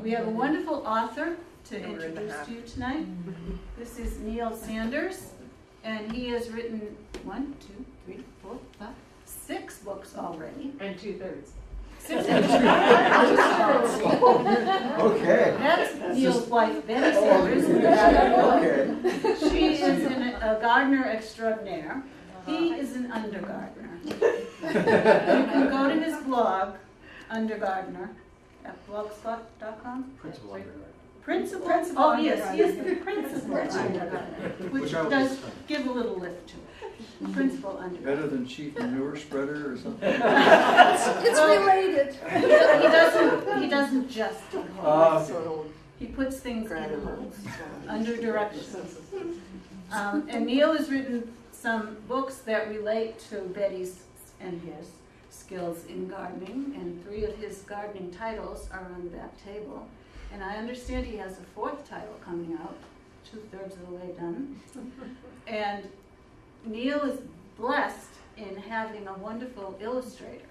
We have a wonderful author to introduce to you tonight. This is NealSanders, and he has written 1, 2, 3, 4, 5, 6 books already. And 2/3. 6 and 2/3. Okay. That's Neal's wife, Betty Sanders. Okay. She is a gardener extraordinaire. He is an undergardener. You can go to his blog, Undergardener, at blogspot.com. Principal undergardener. Principal. Oh, yes, he is the principal undergardener, which I will does explain. give a little lift to it. Principal undergardener. Better than chief manure spreader or something? It's related. He doesn't just do holes. He puts things in holes, under direction. And Neal has written some books that relate to Betty's and his skills in gardening, and 3 of his gardening titles are on the back table. And I understand he has a 4th title coming out, 2/3 of the way done. And Neal is blessed in having a wonderful illustrator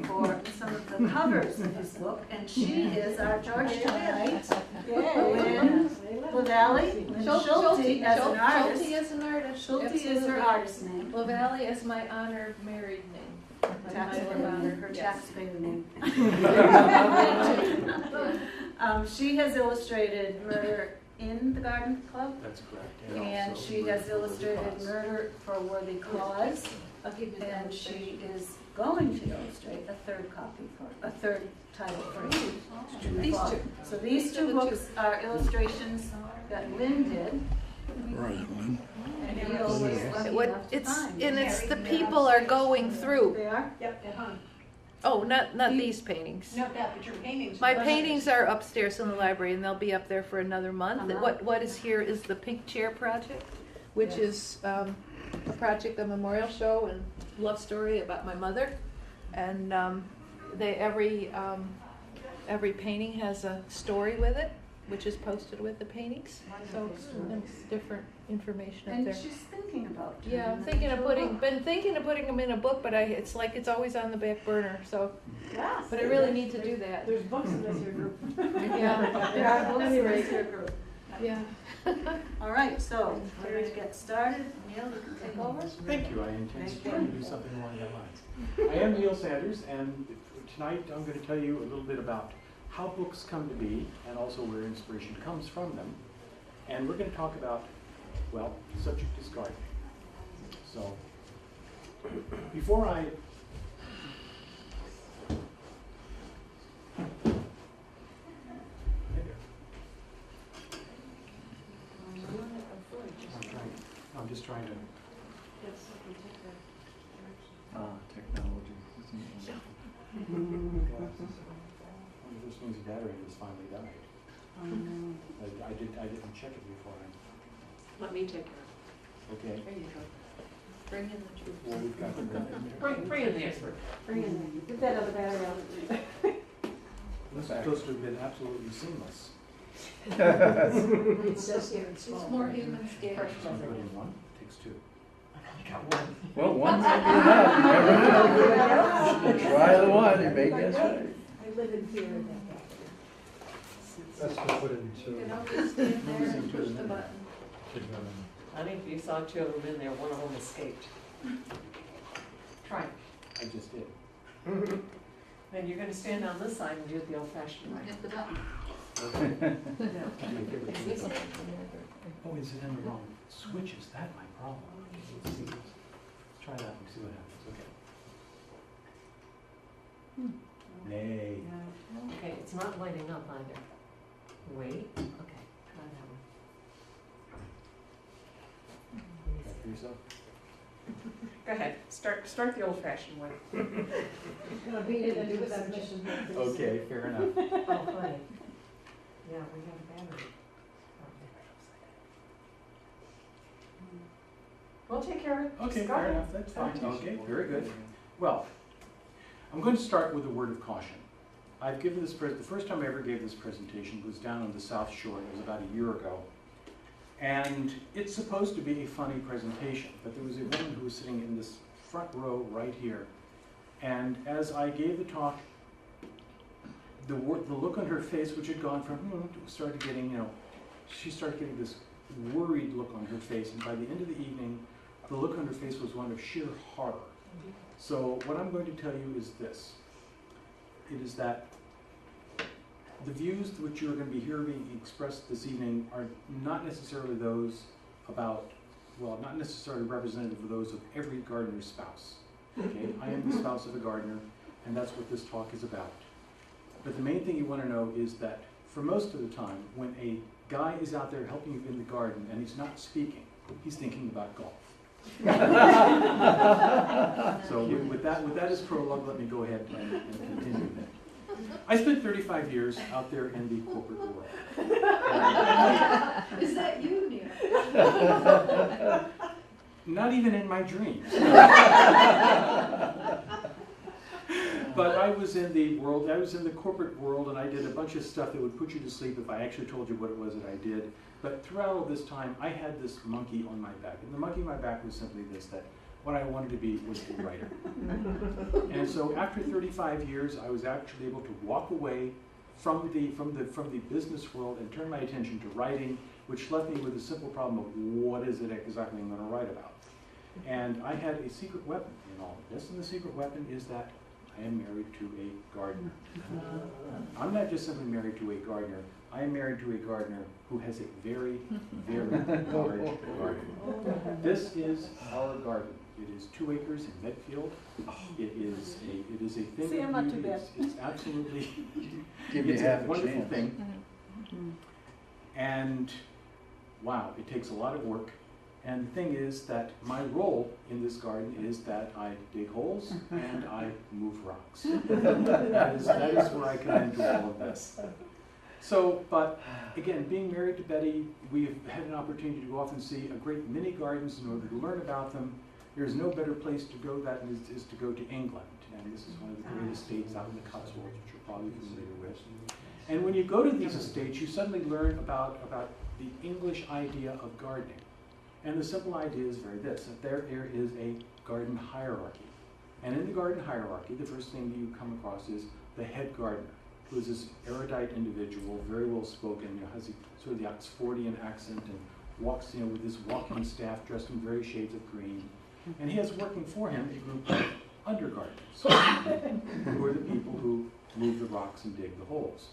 for some of the covers in his book, and she is our Georgetownite, Lynn LaValle, Lynn Schulte as an artist. Schulte as an artist. Schulte is her artist name. LaValle is my honored married name. Taxpayer honor, her Yes. taxpayer name. She has illustrated Murder in the Garden Club, That's correct. and also she Murder has for a Worthy illustrated Cause. Murder for a Worthy Cause, I'll give you and she is going to illustrate a 3rd copy for, a 3rd title for These two. So these 2 books are illustrations that Lynn did. Right, Lynn. And Neal was lucky enough to find. It's the people are going through. They are? Yep, at home. Oh, not these paintings. No, that, but your paintings. My paintings are upstairs in the library, and they'll be up there for another month. What is here is the Pink Chair Project, which is a project, a memorial show and love story about my mother. And every painting has a story with it, which is posted with the paintings. So it's different information up And there. she's thinking about. Yeah, I'm turning thinking them of into a book. been thinking of putting them in a book, but it's like it's always on the back burner. So, Yes. but I really need to do that. There's books in this here group. Yeah, There are books in this here group. yeah. All right, so we're going to get started. Neal, you can take over. Thank you. I intend to Thank you. try to do something along that lines. I am NealSanders, and tonight I'm going to tell you a little bit about how books come to be and also where inspiration comes from them. And we're going to talk about, well, the subject is gardening. So, before I... I'm just trying to... Technology. This means the battery has finally died. I didn't check it before. Let me take care Okay. There you go. Bring in the troops. Well, we've got them right. Bring in the expert. Bring it in. Get that other battery out. This is supposed to have been absolutely seamless. It says here it's It's small. more human scale. So I put in 1, takes 2. Well, one might be enough, you never know. Try the one, you may guess right. I live in fear of that. That's to put it into. You can always stand there and push the button. I think if you saw 2 of them in there, one of them escaped. Try. I just did. Then you're gonna stand on this side and do it the old-fashioned way. Hit the button. Oh, is it in the wrong switches? That's my problem. Let's see. Let's try that and see what happens. Okay. Nay. Okay, it's not lighting up either. Wait, okay, try that one. Try for yourself. Go ahead, start the old-fashioned way. I'm gonna beat it into submission. Okay, fair enough. Oh, funny. Yeah, we have a battery. We'll take care of it. Okay, Just go fair ahead. enough, that's fine. Okay, very good. Well, I'm going to start with a word of caution. I've given this the first time I ever gave this presentation was down on the South Shore. It was about a year ago. And it's supposed to be a funny presentation, but there was a woman who was sitting in this front row right here. And as I gave the talk, the look on her face, which had gone from, started getting, she started getting this worried look on her face, and by the end of the evening, the look on her face was one of sheer horror. So what I'm going to tell you is this. It is that the views which you're going to be hearing expressed this evening are not necessarily those about, well, not necessarily representative of those of every gardener's spouse. Okay? I am the spouse of a gardener, and that's what this talk is about. But the main thing you want to know is that for most of the time, when a guy is out there helping you in the garden and he's not speaking, he's thinking about golf. So with that as prologue, let me go ahead and continue then. I spent 35 years out there in the corporate world. Is that you, Neil? Not even in my dreams. But I was in the world, I was in the corporate world, and I did a bunch of stuff that would put you to sleep if I actually told you what it was that I did. But throughout all this time, I had this monkey on my back. And the monkey on my back was simply this, that what I wanted to be was a writer. And so after 35 years, I was actually able to walk away from the business world and turn my attention to writing, which left me with a simple problem of what is it exactly I'm going to write about. And I had a secret weapon in all of this, and the secret weapon is that I am married to a gardener. I'm not just simply married to a gardener, I am married to a gardener who has a very, very large garden. This is our garden. It is 2 acres in Medfield. It is a thing. See, I'm not too bad. It's absolutely Give you it's half a a wonderful chance. thing. And wow, it takes a lot of work. And the thing is that my role in this garden is that I dig holes and I move rocks. that is where I come into all of this. So, but again, being married to Betty, we've had an opportunity to go off and see a great many gardens in order to learn about them. There's no better place to go than is to go to England. And this is one of the great estates out in the Cotswolds, which you're probably familiar with. And when you go to these estates, you suddenly learn about the English idea of gardening. And the simple idea is that there is a garden hierarchy. And in the garden hierarchy, the first thing you come across is the head gardener, who is this erudite individual, very well spoken, has sort of the Oxfordian accent, and walks with his walking staff dressed in various shades of green. And he has working for him a group of undergardeners, who are the people who move the rocks and dig the holes.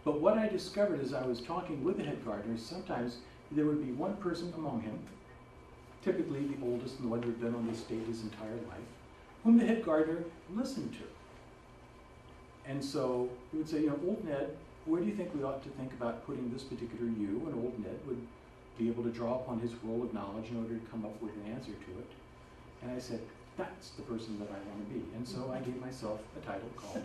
But what I discovered as I was talking with the head gardeners, sometimes there would be one person among him, typically the oldest and the one who had been on the estate his entire life, whom the head gardener listened to. And so he would say, old Ned, where do you think we ought to think about putting this particular ewe? And old Ned would be able to draw upon his roll of knowledge in order to come up with an answer to it. And I said, that's the person that I want to be. And so I gave myself a title called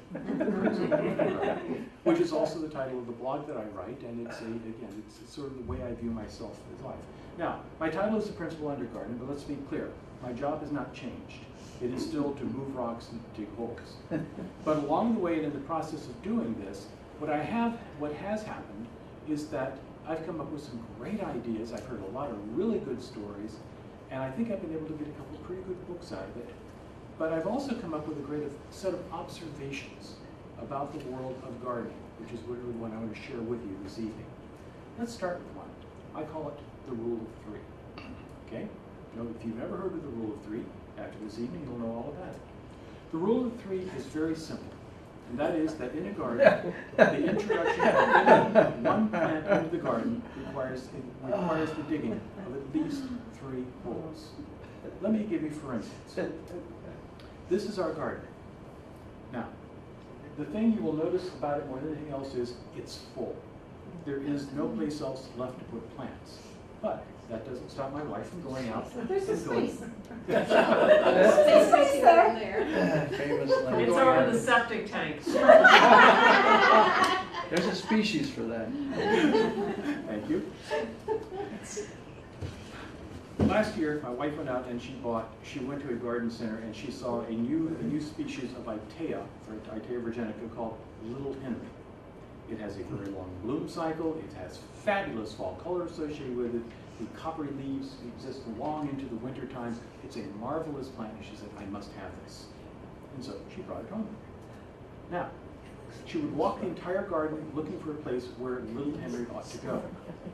which is also the title of the blog that I write, and it's sort of the way I view myself as life. Now, my title is the principal undergardener, but let's be clear, my job has not changed. It is still to move rocks and dig holes. But along the way and in the process of doing this, what has happened is that I've come up with some great ideas. I've heard a lot of really good stories, and I think I've been able to get a couple of pretty good books out of it. But I've also come up with a great set of observations about the world of gardening, which is really what I want to share with you this evening. Let's start with one. I call it the rule of 3. Okay? If you've ever heard of the rule of 3, after this evening you'll know all about it. The rule of 3 is very simple, and that is that in a garden, the introduction of one plant into the garden requires the digging of at least 3 holes. Let me give you, for instance, this is our garden. Now, the thing you will notice about it more than anything else is it's full. There is no place else left to put plants. But that doesn't stop my wife from going out There's a and going. space. Space there. Famous It's land. over the septic tanks. There's a species for that. Thank you. Last year, my wife went out and she went to a garden center and she saw a new species of Itea, Itea virginica, called Little Henry. It has a very long bloom cycle. It has fabulous fall color associated with it. The coppery leaves exist long into the winter time. It's a marvelous plant, and she said, I must have this. And so she brought it home. Now, She would walk the entire garden looking for a place where little Henry ought to go,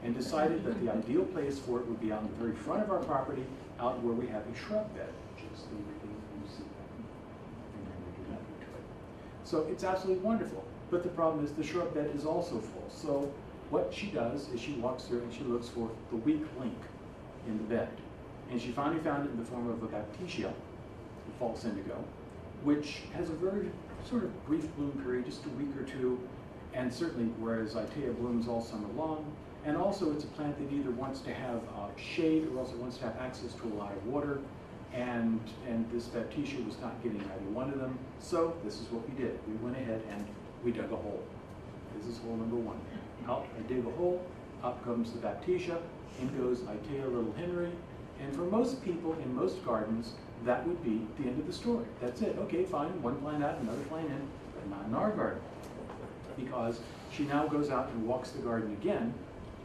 and decided that the ideal place for it would be out in the very front of our property, out where we have a shrub bed, which is the thing you see there. So it's absolutely wonderful. But the problem is the shrub bed is also full. So what she does is she walks through and she looks for the weak link in the bed. And she finally found it in the form of a baptisia, the false indigo, which has a very sort of brief bloom period, just a week or two, and certainly whereas Itea blooms all summer long. And also it's a plant that either wants to have shade or else it wants to have access to a lot of water. And this baptisia was not getting either one of them. So this is what we did. We went ahead and we dug a hole. This is hole number 1. Out, I dig a hole, up comes the baptisia, in goes Itea Little Henry. And for most people in most gardens, that would be the end of the story. That's it. Okay, fine, one plant out, another plant in, but not in our garden. Because she now goes out and walks the garden again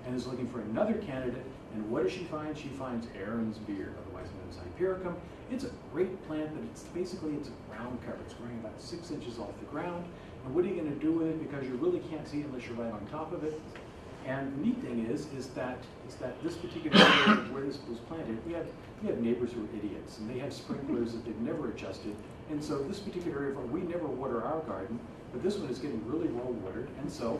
and is looking for another candidate. And what does she find? She finds Aaron's beard, otherwise known as Hypericum. It's a great plant, but it's basically it's a ground cover. It's growing about 6 inches off the ground. And what are you going to do with it? Because you really can't see it unless you're right on top of it. And the neat thing is that this particular area where this was planted, we have neighbors who are idiots, and they have sprinklers that they've never adjusted. And so this particular area, we never water our garden, but this one is getting really well watered, and so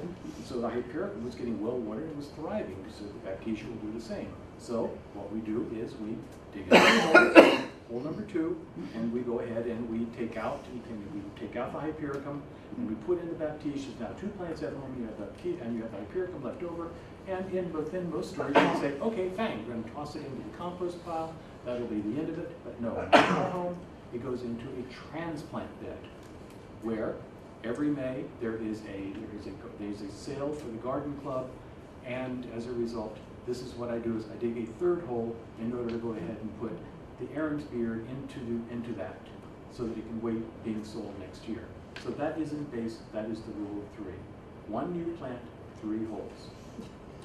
the Hypericum was getting well watered and was thriving. So the baptisia will do the same. So what we do is we dig out hole number 2, and we go ahead and we take out the Hypericum, and we put in the baptisias. Now 2 plants at home, you have the Hypericum left over, and within most stores you say, okay, fine, we're going to toss it into the compost pile. That'll be the end of it. But no, at our home, it goes into a transplant bed, where every May there is a sale for the garden club, and as a result, this is what I do: is I dig a 3rd hole in order to go ahead and put the Aaron's beard into that, so that it can wait being sold next year. So that is in base. That is the rule of 3: 1 new plant, 3 holes.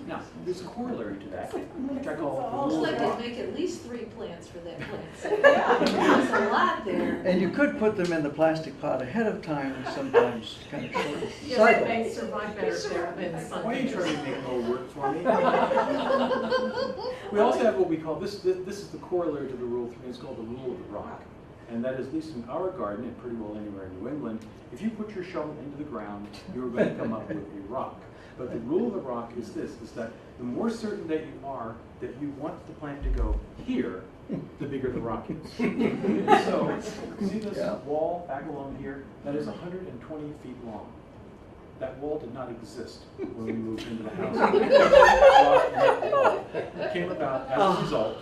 Now, there's a corollary to that, which I call the Looks rule like of they'd rock. make at least 3 plants for that plant. So there's a lot there. And you could put them in the plastic pot ahead of time, and sometimes kind of short Yes, it cycle. may survive better there than Why are you Sunday. trying to make more work for me? We also have what we call, this is the corollary to the rule of 3, it's called the rule of the rock. And that is, at least in our garden, and pretty well anywhere in New England, if you put your shovel into the ground, you're going to come up with a rock. But the rule of the rock is this, is that the more certain that you are that you want the plant to go here, the bigger the rock is. So, see this wall back along here? That is 120 feet long. That wall did not exist when we moved into the house. That wall came about as a result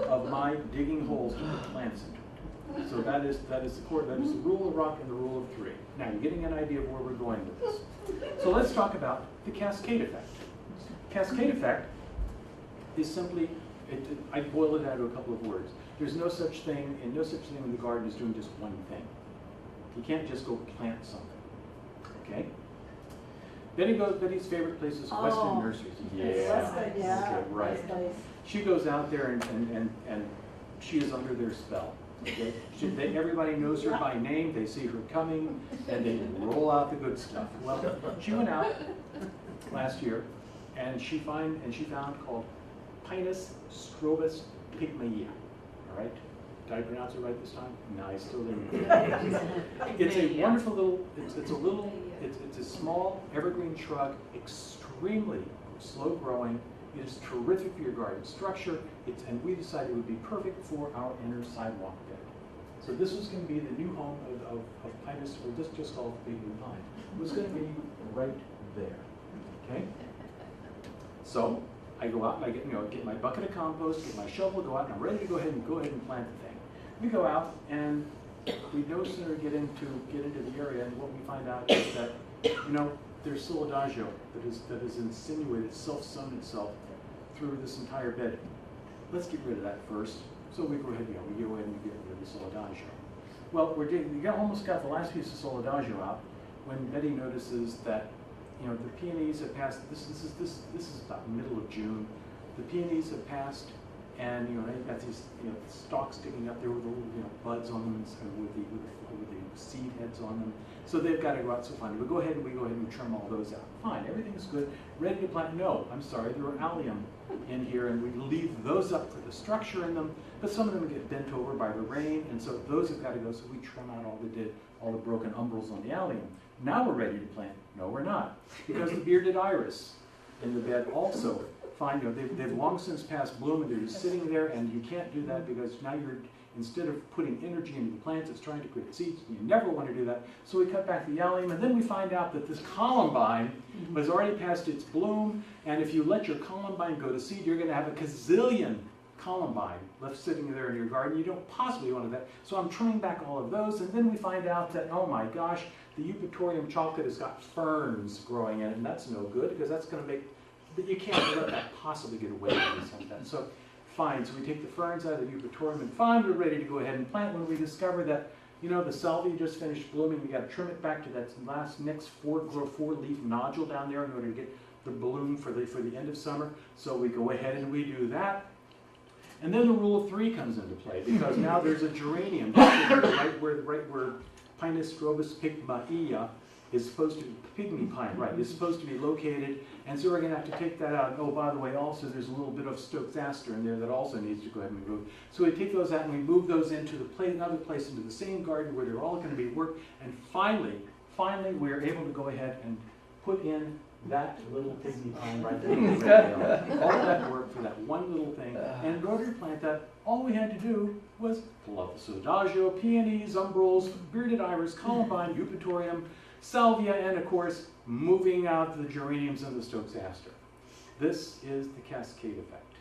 of my digging holes to put plants into it. So that is the rule of rock and the rule of 3. Now you're getting an idea of where we're going with this. So let's talk about the cascade effect. Cascade effect is simply, I boil it down to a couple of words. There's no such thing in the garden as doing just one thing. You can't just go plant something. Okay? Betty's favorite place is Weston Nurseries. Weston, yeah. Okay, right. That's nice. She goes out there and she is under their spell. Okay? Everybody knows her by name. They see her coming, and they roll out the good stuff. Well, she went out last year, and she found called Pinus strobus pygmaea. All right, did I pronounce it right this time? No, I still didn't. It's a wonderful little. It's a small evergreen shrub, extremely slow growing. It is terrific for your garden structure. And we decided it would be perfect for our inner sidewalk bed. So this was going to be the new home of Pinus, or just called Big Blue Pine. It was going to be right there. Okay. So I go out and I get my bucket of compost, get my shovel, go out, and I'm ready to go ahead and plant the thing. We go out and we no sooner get into the area, and what we find out is that there's solidagio that has insinuated self-sown itself through this entire bed. Let's get rid of that first. So we go ahead, we go ahead and get rid of the solidagio. Well, we almost got the last piece of solidagio out when Betty notices that the peonies have passed. This is about the middle of June. The peonies have passed, and they've got these stalks sticking up there with the little buds on them, and with the seed heads on them. So they've got to go out, so fine. We go ahead and trim all those out. Fine, everything's good. Ready to plant? No, I'm sorry, there are allium in here, and we leave those up for the structure in them, but some of them get bent over by the rain, and so those have got to go, so we trim out all the broken umbrals on the allium. Now we're ready to plant. No, we're not, because the bearded iris in the bed also, fine, you know, they've long since passed bloom, and they're just sitting there, and you can't do that because now you're, instead of putting energy into the plants, it's trying to create seeds. You never want to do that. So we cut back the allium, and then we find out that this columbine has already passed its bloom, and if you let your columbine go to seed, you're going to have a gazillion columbine left sitting there in your garden. You don't possibly want that. So I'm trimming back all of those, and then we find out that, oh my gosh, the eupatorium chocolate has got ferns growing in it, and that's no good, because that's going to make, but you can't let that possibly get away with something like that. So fine, so we take the ferns out of the eupatorium, and fine, we're ready to go ahead and plant when we discover that, you know, the salvia just finished blooming. We got to trim it back to that next four-leaf nodule down there in order to get the bloom for the end of summer. So we go ahead and we do that. And then the rule of 3 comes into play, because now there's a geranium right where Pinus strobus pygmaea is supposed to, pygmy pine, right, is supposed to be located, and so we're going to have to take that out. And oh, by the way, also there's a little bit of Stokes-aster in there that also needs to go ahead and be moved. So we take those out and we move those into another place into the same garden where they're all going to be worked, and finally we're able to go ahead and put in that little pygmy pine right there. All that work for that one little thing, and in order to plant that, all we had to do was pull out the sodagio, peonies, umbrals, bearded iris, columbine, eupatorium, salvia, and of course, moving out the geraniums and the Stokes-aster. This is the cascade effect.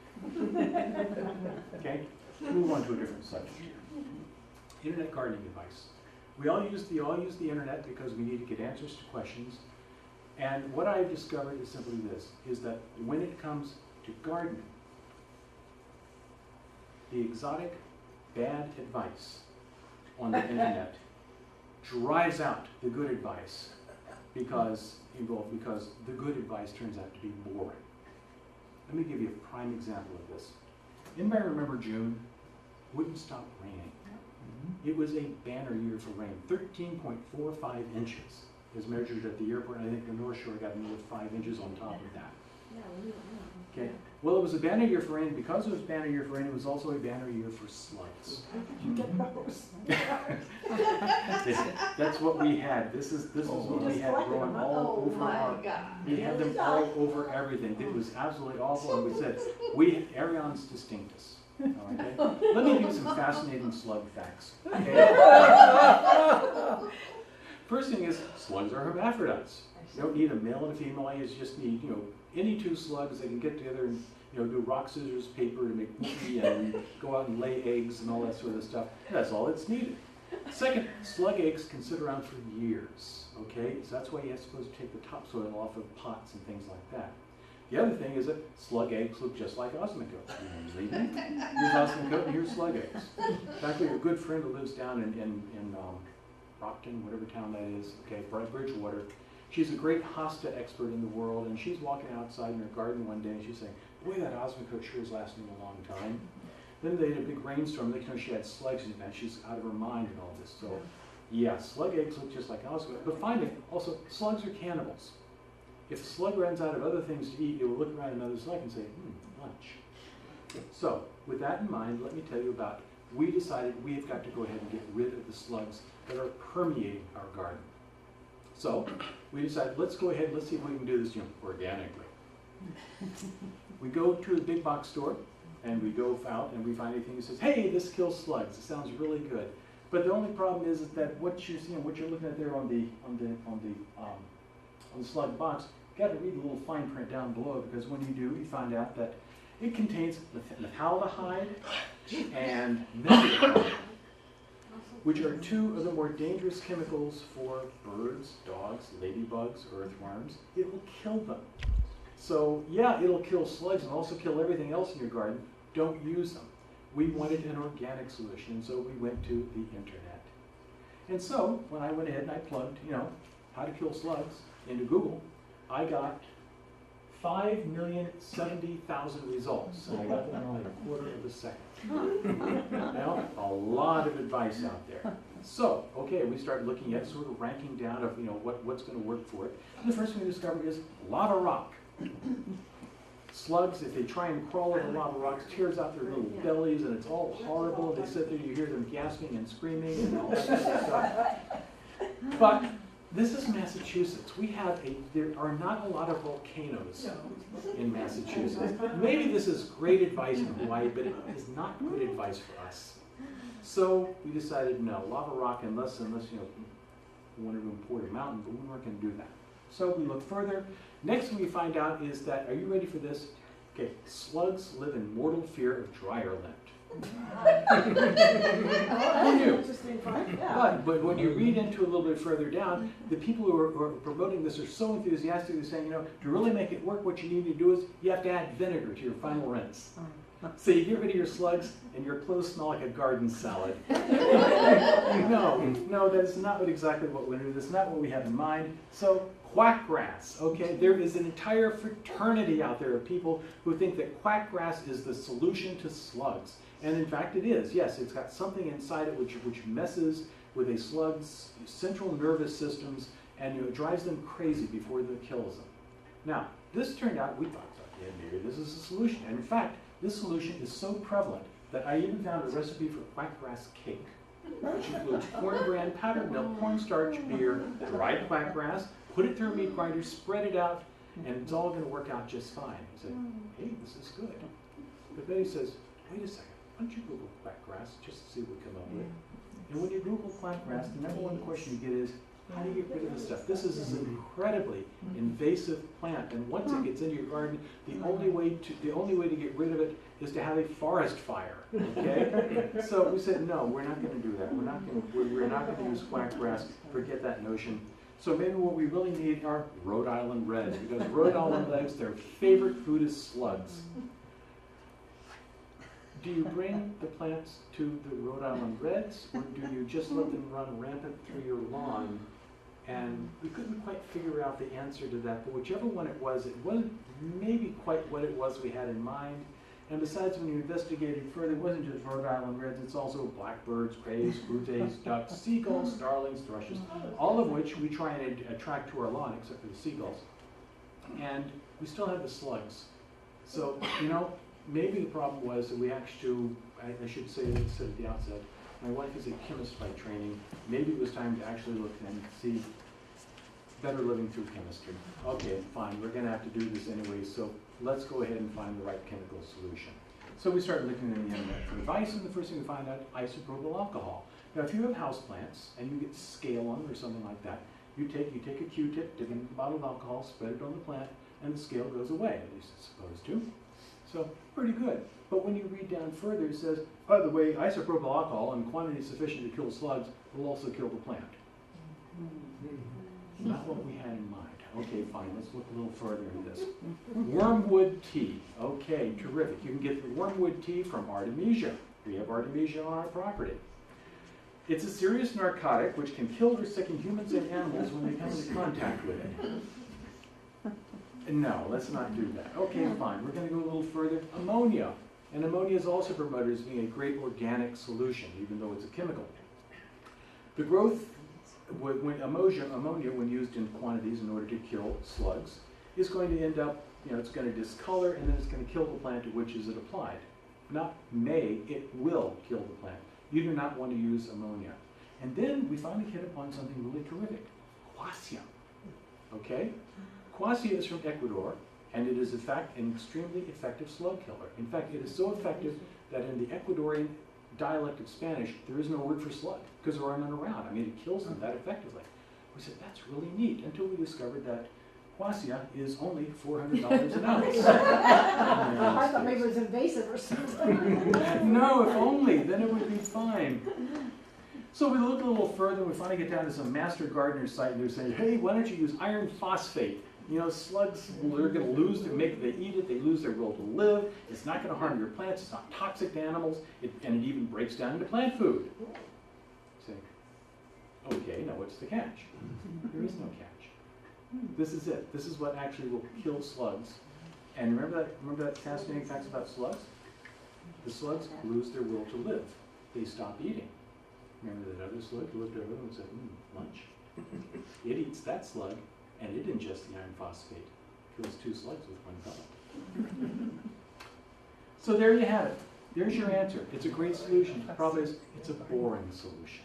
Okay, move on to a different subject here. Internet gardening advice. We all use the internet because we need to get answers to questions. And what I've discovered is simply this, is that when it comes to gardening, the exotic bad advice on the internet drives out the good advice because the good advice turns out to be boring. Let me give you a prime example of this. Anybody remember June? Wouldn't stop raining. It was a banner year for rain, 13.45 inches. Is measured at the airport, and I think the North Shore got another 5 inches on top of that. Okay. Well, it was a banner year for rain. Because it was a banner year for rain, it was also a banner year for slugs. That's what we had. This is what we had growing all over our. We had them all over everything. It was absolutely awful, and we said, Arians distinctus. Okay? Let me give you some fascinating slug facts. Okay? First thing is, slugs are hermaphrodites. You don't need a male and a female. You just need, you know, any 2 slugs that can get together and, you know, do rock, scissors, paper to make whoopee and go out and lay eggs and all that sort of stuff. That's all that's needed. Second, slug eggs can sit around for years. Okay, so that's why you're supposed to take the topsoil off of pots and things like that. The other thing is that slug eggs look just like osmongote. Here's osmongote and here's slug eggs. In fact, we have a good friend who lives down in Brockton, whatever town that is, okay, Bridgewater. She's a great hosta expert in the world, and she's walking outside in her garden one day, and she's saying, boy, that osmongote sure is lasting a long time. Then they had a big rainstorm, they know she had slugs in it, and she's out of her mind and all this. So, yeah, slug eggs look just like osmongote. But finally, also, slugs are cannibals. If a slug runs out of other things to eat, it will look around another slug and say, lunch. So, with that in mind, let me tell you about, we decided we've got to go ahead and get rid of the slugs that are permeating our garden. So we decided, let's go ahead and let's see if we can do this, you know, organically. We go to the big box store and we go out and we find anything that says, hey, this kills slugs. It sounds really good. But the only problem is that what you're looking at there on the slug box, you got to read the little fine print down below, because when you do, you find out that it contains methaldehyde and methyl, which are 2 of the more dangerous chemicals for birds, dogs, ladybugs, earthworms. It will kill them. So yeah, it'll kill slugs and also kill everything else in your garden. Don't use them. We wanted an organic solution, so we went to the internet. And so when I went ahead and I plugged, you know, how to kill slugs into Google, I got 5,070,000 results, and I got them in only a quarter of a second. Now, a lot of advice out there. So, okay, we start looking at sort of ranking down of, what's going to work for it. And the first thing we discovered is lava rock. Slugs, if they try and crawl over lava rocks, tears out their little bellies, and it's all horrible. They sit there, you hear them gasping and screaming and all that kind of stuff. But this is Massachusetts. There are not a lot of volcanoes in Massachusetts. Maybe this is great advice in Hawaii, but it is not good advice for us. So we decided no, lava rock, unless we wanted to import a mountain, but we weren't going to do that. So we look further. Next thing we find out is that, are you ready for this? Okay, slugs live in mortal fear of dryer lint. Who knew? Interesting fact, yeah. But when you read into a little bit further down, the people who are promoting this are so enthusiastic. They're saying, to really make it work, what you need to do is you have to add vinegar to your final rinse. So you get rid of your slugs, and your clothes smell like a garden salad. No, that's not exactly what we do. That's not what we have in mind. So quackgrass, okay? There is an entire fraternity out there of people who think that quackgrass is the solution to slugs. And in fact it is. Yes, it's got something inside it which messes with a slug's central nervous systems and drives them crazy before it kills them. Now, this turned out, we thought, yeah, maybe this is a solution. And in fact, this solution is so prevalent that I even found a recipe for quackgrass cake, which includes corn bran, powdered milk, cornstarch, beer, dried quackgrass, put it through a meat grinder, spread it out, and it's all going to work out just fine. I said, hey, this is good. But Betty says, wait a second, why don't you Google quackgrass just to see what we come up with? And when you Google quackgrass, the number one question you get is, how do you get rid of this stuff? This is an incredibly invasive plant, and once it gets into your garden, the only way to get rid of it is to have a forest fire. Okay? So we said, no, we're not going to do that. We're not going to use quackgrass. Forget that notion. So maybe what we really need are Rhode Island Reds, because Rhode Island Reds, their favorite food is slugs. Do you bring the plants to the Rhode Island Reds, or do you just let them run rampant through your lawn? And we couldn't quite figure out the answer to that, but whichever one it wasn't maybe quite what it was we had in mind. And besides, when you investigated further, it wasn't just Rhode Island Reds, it's also blackbirds, crays, brutes, ducks, seagulls, starlings, thrushes, all of which we try and attract to our lawn, except for the seagulls. And we still have the slugs. So, maybe the problem was that we actually, I should say this at the outset, my wife is a chemist by training. Maybe it was time to actually look and see better living through chemistry. Okay, fine, we're going to have to do this anyway, so let's go ahead and find the right chemical solution. So we started looking on the internet for advice, and the first thing we find out, isopropyl alcohol. Now, if you have houseplants and you get scale on them or something like that, you take a Q-tip, dip it in a bottle of alcohol, spread it on the plant, and the scale goes away, at least it's supposed to. So, pretty good. But when you read down further, it says, by the way, isopropyl alcohol in quantity sufficient to kill slugs will also kill the plant. Not what we had in mind. Okay, fine, let's look a little further into this. Wormwood tea. Okay, terrific. You can get the wormwood tea from Artemisia. We have Artemisia on our property. It's a serious narcotic which can kill or sicken humans and animals when they come into contact with it. No, let's not do that. Okay, fine. We're going to go a little further. Ammonia. And ammonia is also promoted as being a great organic solution, even though it's a chemical. The growth, when ammonia, when used in quantities in order to kill slugs, is going to end up, it's going to discolor, and then it's going to kill the plant to which is it applied. Not may, it will kill the plant. You do not want to use ammonia. And then we finally hit upon something really terrific. Quassia. Okay? Quassia is from Ecuador, and it is in fact an extremely effective slug killer. In fact, it is so effective that in the Ecuadorian dialect of Spanish, there is no word for slug, because there are none around. I mean, it kills them that effectively. We said, that's really neat, until we discovered that Quassia is only $400 an ounce. I thought maybe it was invasive or something. No, if only, then it would be fine. So we look a little further, and we finally get down to some master gardener site, and they're saying, hey, why don't you use iron phosphate? Slugs, they're going to lose, they eat it, they lose their will to live. It's not going to harm your plants, it's not toxic to animals, and it even breaks down into plant food. Say, okay, now what's the catch? There is no catch. This is it. This is what actually will kill slugs. And remember that fascinating fact about slugs? The slugs lose their will to live. They stop eating. Remember that other slug who looked over and said, lunch? It eats that slug, and it ingests the iron phosphate. Kills 2 slugs with 1 pellet. So there you have it. There's your answer. It's a great solution. The problem is, it's a boring solution.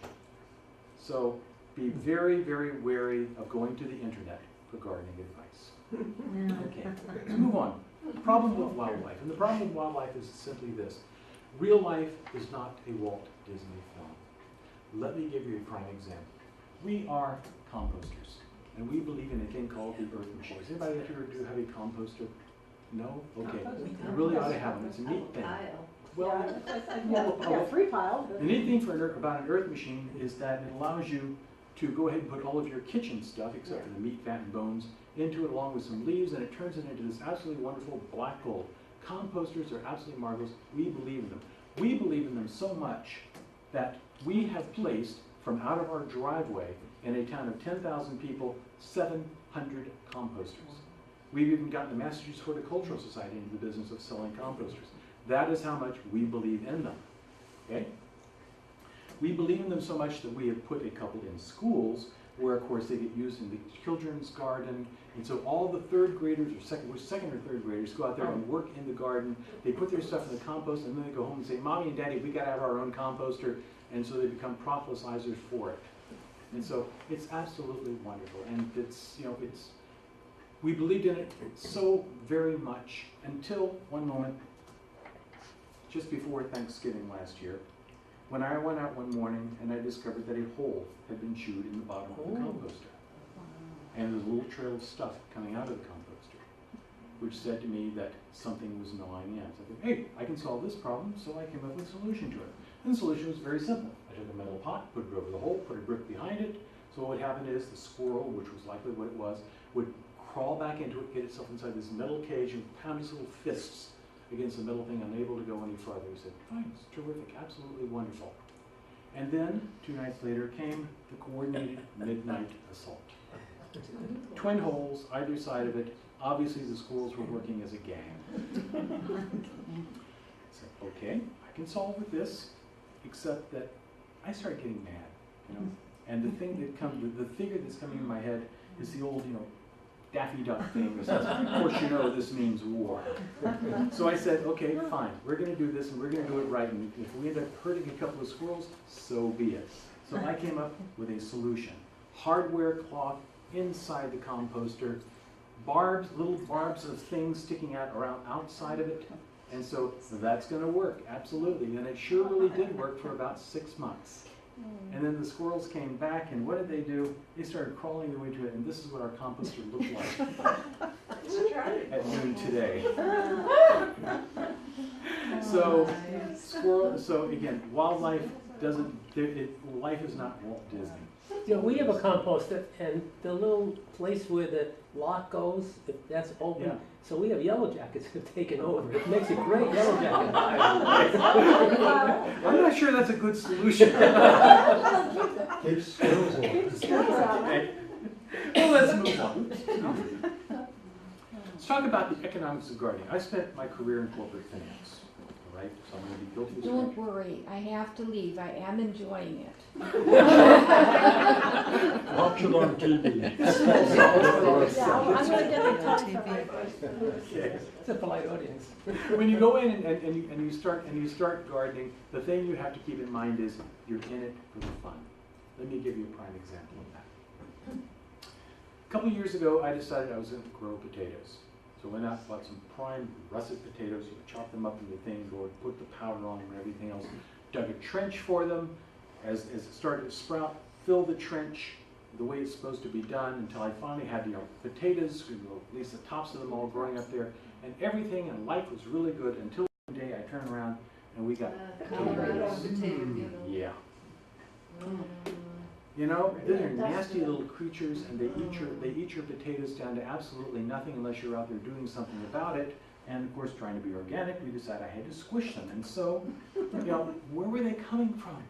So be very, very wary of going to the internet for gardening advice. Okay, let's move on. Problem with wildlife. And the problem with wildlife is simply this. Real life is not a Walt Disney film. Let me give you a prime example. We are composters, and we believe in a thing called the earth machine. Does anybody here do have a composter? No? Okay. You really ought to have one. It's a neat thing. Well, Yeah, free pile. the neat thing about an earth machine is that it allows you to go ahead and put all of your kitchen stuff, except for the meat, fat, and bones, into it along with some leaves, and it turns it into this absolutely wonderful black gold. Composters are absolutely marvelous. We believe in them. We believe in them so much that we have placed, from out of our driveway, in a town of 10,000 people, 700 composters. We've even gotten the Massachusetts Horticultural Society into the business of selling composters. That is how much we believe in them. Okay? We believe in them so much that we have put a couple in schools where, of course, they get used in the children's garden. And so all the third graders or second or third graders go out there and work in the garden. They put their stuff in the compost, and then they go home and say, Mommy and Daddy, we got to have our own composter. And so they become proselytizers for it. And so it's absolutely wonderful. And it's, we believed in it so very much until one moment, just before Thanksgiving last year, when I went out one morning and I discovered that a hole had been chewed in the bottom of the composter. And there was a little trail of stuff coming out of the composter, which said to me that something was gnawing in. So I thought, hey, I can solve this problem, so I came up with a solution to it. And the solution was very simple. I took a metal pot, put it over the hole, put a brick behind it. So what would happen is the squirrel, which was likely what it was, would crawl back into it, get itself inside this metal cage, and pound its little fists against the metal thing, unable to go any farther. He said, fine, it's terrific, absolutely wonderful. And then, 2 nights later, came the coordinated midnight assault. Twin holes, either side of it. Obviously, the squirrels were working as a gang. I said, okay, I can solve with this, except that I started getting mad, And the thing that comes, the figure that's coming in my head is the old, Daffy Duck thing that says, of course this means war. So I said, okay, fine, we're going to do this, and we're going to do it right, and if we end up hurting a couple of squirrels, so be it. So I came up with a solution. Hardware cloth inside the composter, little barbs of things sticking out around outside of it, and so that's going to work, absolutely. And it sure really did work for about 6 months. And then the squirrels came back, and what did they do? They started crawling their way to it, and this is what our composter looked like at noon today. So again, wildlife life is not Walt Disney. We have a composter, and the little place where the lock goes, if that's open, Yeah. so we have yellow jackets have taken over. It makes a great yellow jacket. I'm not sure that's a good solution. Keep squirrels in. Okay. Well, let's move on. Let's talk about the economics of gardening. I spent my career in corporate finance. All right, so I'm going to be guilty of Don't worry, I have to leave. I am enjoying it. Watch it on TV. I'm gonna get the top Okay. It's a polite audience. When you go in and you start gardening, the thing you have to keep in mind is you're in it for the fun. Let me give you a prime example of that. A couple of years ago, I decided I was going to grow potatoes. So I went out and bought some prime russet potatoes, chop them up into things, or put the powder on them and everything else. Dug a trench for them. As it started to sprout, fill the trench the way it's supposed to be done until I finally had potatoes, at least the tops of them all growing up there, and everything and life was really good until one day I turned around and we got potatoes. Yeah. These are nasty little creatures, and they eat your potatoes down to absolutely nothing unless you're out there doing something about it. And of course, trying to be organic, we decided I had to squish them. And so, where were they coming from?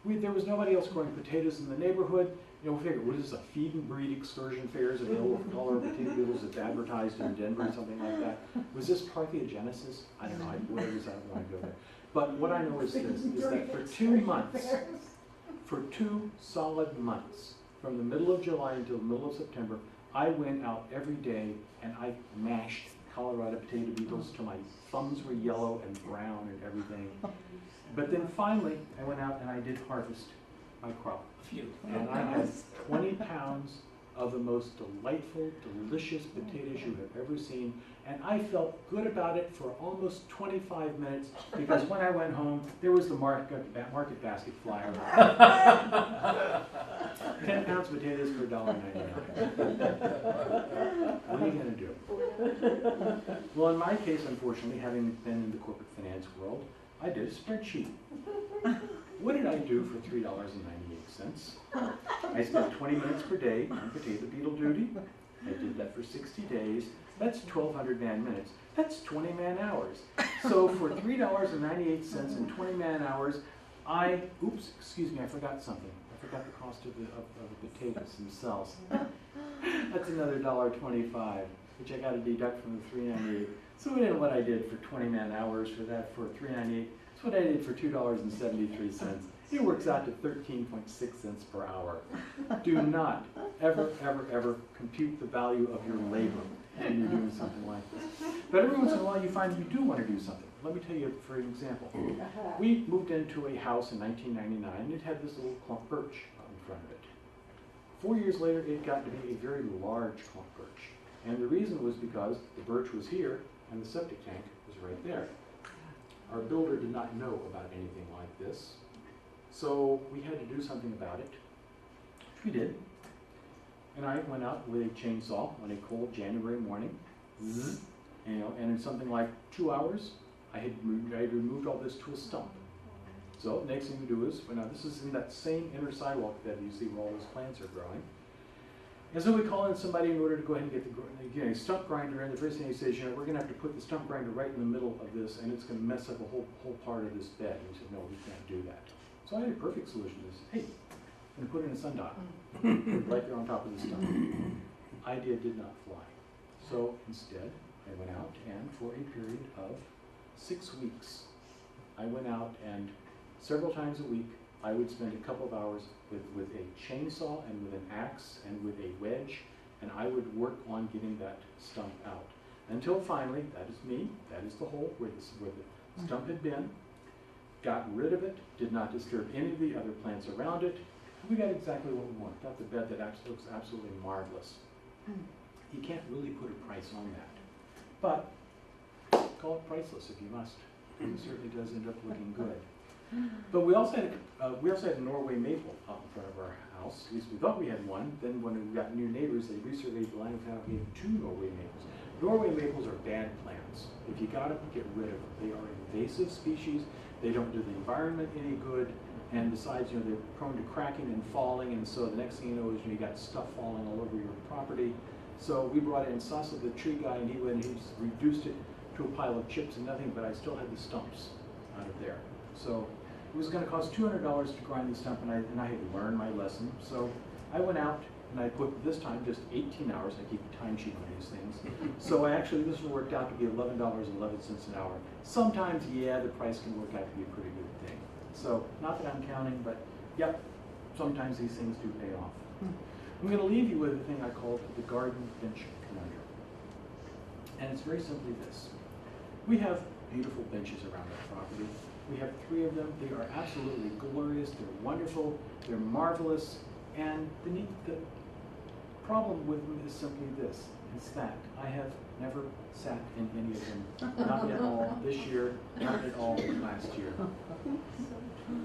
There was nobody else growing potatoes in the neighborhood. We figured, what is this, a feed and breed excursion fairs of yellow color potatoes that's advertised in Denver or something like that? Was this Parthenogenesis? I don't know. Whatever it is, I don't want to go there. But what I know is this, is that for 2 months, For 2 solid months, from the middle of July until the middle of September, I went out every day and I mashed Colorado potato beetles till my thumbs were yellow and brown and everything. But then finally, I went out and I did harvest my crop. And I had 20 pounds of the most delightful, delicious potatoes you have ever seen. And I felt good about it for almost 25 minutes because when I went home, there was the market basket flyer. 10 pounds of potatoes for $1.99. What are you going to do? Well, in my case, unfortunately, having been in the corporate finance world, I did a spreadsheet. What did I do for $3.98? I spent 20 minutes per day on potato beetle duty. I did that for 60 days. That's 1,200 man-minutes. That's 20 man-hours. So for $3.98 and 20 man-hours, I forgot something. I forgot the cost of the potatoes themselves. That's another $1.25, which I got to deduct from the $3.98. So then what I did for 20 man-hours for that for $3.98, that's what I did for $2.73. It works out to 13.6 cents per hour. Do not ever, ever, ever compute the value of your labor when you're doing something like this. But every once in a while you find you do want to do something. Let me tell you, for an example. We moved into a house in 1999 and it had this little clump birch out in front of it. 4 years later, it got to be a very large clump birch. And the reason was because the birch was here and the septic tank was right there. Our builder did not know about anything like this. So we had to do something about it. We did. And I went out with a chainsaw on a cold January morning. Zzz, and in something like 2 hours, I had removed all this to a stump. So the next thing we do is, well, now this is in that same inner sidewalk that you see where all those plants are growing. And so we call in somebody in order to go ahead and get the stump grinder, and the first thing he says, we're going to have to put the stump grinder right in the middle of this, and it's going to mess up a whole part of this bed. And we said, no, we can't do that. So I had a perfect solution to this. Hey, I'm going to put in a sundial right there on top of the stump. Idea did not fly. So instead, I went out, and for a period of 6 weeks, I went out and several times a week, I would spend a couple of hours with a chainsaw and with an axe and with a wedge, and I would work on getting that stump out. Until finally, that is me, that is the hole where the stump had been, got rid of it, did not disturb any of the other plants around it. We got exactly what we want. Got the bed that looks absolutely marvelous. You can't really put a price on that. But call it priceless if you must. It certainly does end up looking good. But we also had a Norway maple out in front of our house. At least we thought we had one. Then when we got new neighbors, they resurveyed the land and found we had 2 Norway maples. Norway maples are bad plants. If you got them, get rid of them. They are invasive species. They don't do the environment any good. And besides, they're prone to cracking and falling. And so the next thing you know is you got stuff falling all over your property. So we brought in Sasa, the tree guy, and he went and he's reduced it to a pile of chips and nothing, but I still had the stumps out of there. So it was going to cost $200 to grind the stump, and I had learned my lesson. So I went out and I put, this time, just 18 hours. I keep a timesheet on these things. So this one worked out to be $11.11 an hour. Sometimes, yeah, the price can work out to be a pretty good thing. So not that I'm counting, but yep, sometimes these things do pay off. I'm going to leave you with a thing I call the garden bench conundrum. And it's very simply this. We have beautiful benches around our property. We have 3 of them. They are absolutely glorious. They're wonderful. They're marvelous. And the problem with them is simply this. It's that I have never sat in any of them. Not at all this year. Not at all last year.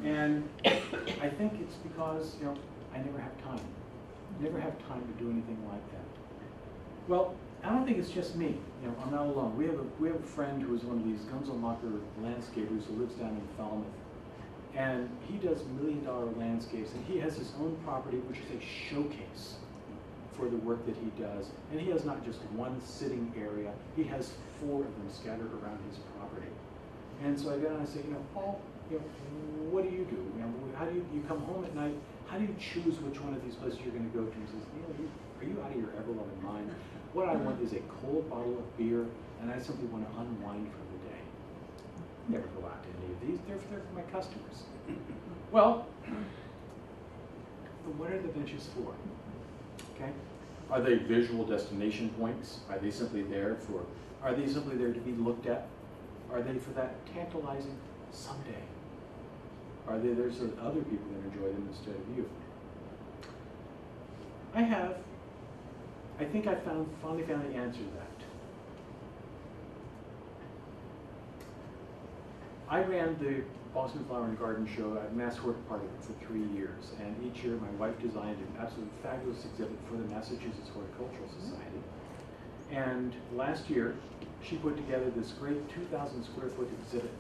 And I think it's because, I never have time. Never have time to do anything like that. Well, I don't think it's just me. I'm not alone. We have a friend who is one of these Guns N' Locker landscapers who lives down in Falmouth, and he does $1 million landscapes, and he has his own property, which is a showcase for the work that he does. And he has not just one sitting area; he has 4 of them scattered around his property. And so I go and I say, Paul, what do you do? How do you come home at night? How do you choose which one of these places you're going to go to? He says, are you out of your ever-loving mind? What I want is a cold bottle of beer, and I simply want to unwind for the day. Never go out to any of these. They're for my customers. Well, what are the benches for? Okay? Are they visual destination points? Are they simply there to be looked at? Are they for that tantalizing someday? Are they there so that other people can enjoy them instead of you? I think I finally found the answer to that. I ran the Boston Flower and Garden Show at Masswork Park for 3 years, and each year my wife designed an absolutely fabulous exhibit for the Massachusetts Horticultural Society. And last year, she put together this great 2,000 square foot exhibit,